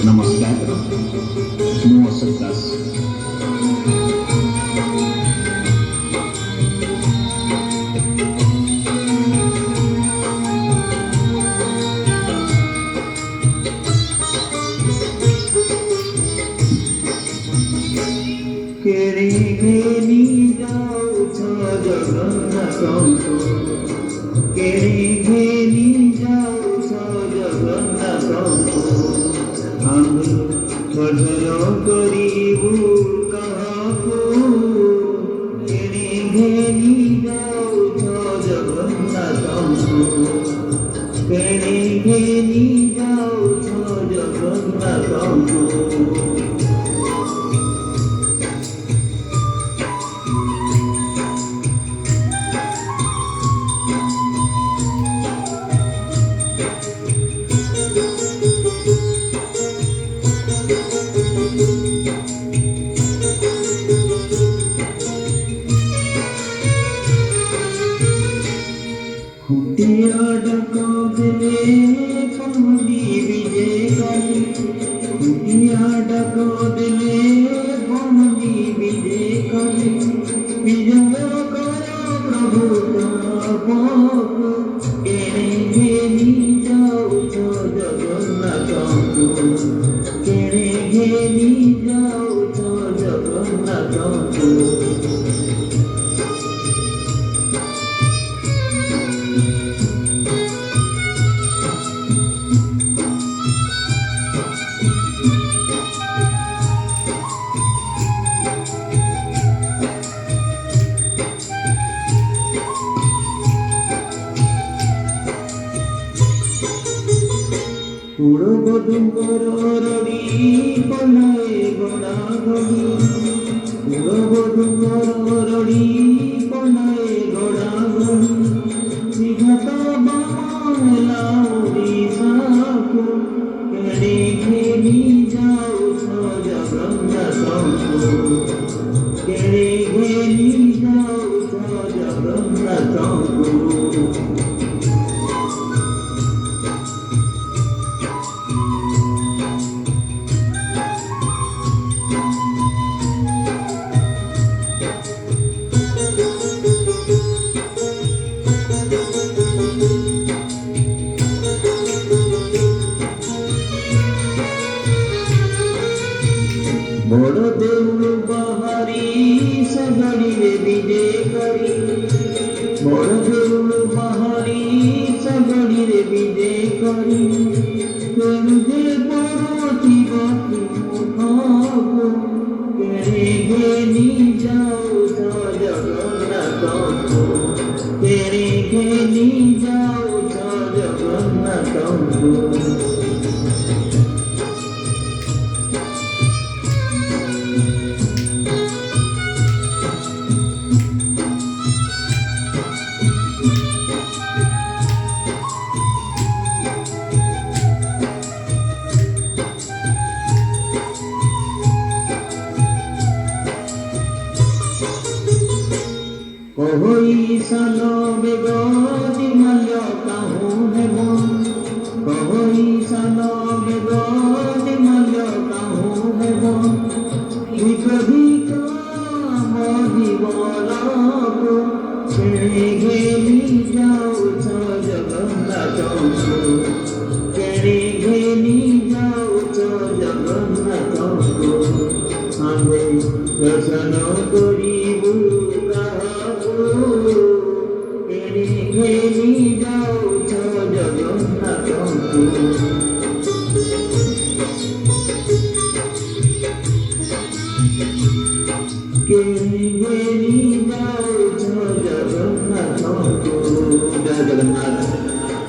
ନମସ୍କାର, ମୁଁ ଅଶୋକ ଦାସ। କେରେ ଘେନି ଯାଉଛ ଜଗନ୍ନାଥଙ୍କୁ, କେରେ ଘେନି ଯାଉଛ ଜଗନ୍ନାଥଙ୍କୁ, ଆମେ ଭଜନ କରିବୁ କାହାକୁ? କେରେ ଘେନି ଯାଉଛ ଜଗନ୍ନାଥଙ୍କୁ, କେରେ ଘେନି ଯାଉଛ ଜଗନ୍ନାଥଙ୍କୁ। खुटिया डको दिले पहुली विजय करी, खुटिया डको दिले पहुली विजय करी, विजय करो प्रभु तापको, केरे घेनी जाउछ जगन्नाथଙ୍କୁ, केरे घेनी जाउछ जगन्नाथଙ୍କୁ। উড়বধুঙ্কর রবি পলায়ে গড়া গড়ি, উড়বধুঙ্কর রবি পলায়ে গড়া গড়ি, বিঘত বাংলা ওড়িশাকু, কেড়ে ঘেনি যাউছ জগন্নাথଙ୍କୁ, কেড়ে ঘেনি যাউছ জগন্নাথଙ୍କୁ। বড় দেউল বাহারি সগড়িরে বিজে করি, বড় দেউল বাহারি সগড়িরে বিজে করি, যে পড়িব মুখକୁ, কেড়ে ঘেনি যাউছ জগন্নাথଙ୍କୁ, কেড়ে ঘেনি যাউছ জগন্নাথଙ୍କୁ। কহই সাল বেগ দিমাল কাহু হেব, কহই সাল বেগ দিমাল কাহু হেব, বিকধিক মহিবলকু, কেড়ে ঘেনি যাউছ জগন্নাথଙ୍କୁ, কেড়ে ঘেনি যাউছ জগন্নাথଙ୍କୁ। ଆମେ ଦର୍ଶନ କରିବୁ କାହାକୁ? କେড়େ ଘେନି ଯାଉଛ ଜଗନ୍ନାଥଙ୍କୁ। କେড়େ ଘେନି ଯାଉଛ ଜଗନ୍ନାଥଙ୍କୁ। ଜୟ ଜଗନ୍ନାଥ।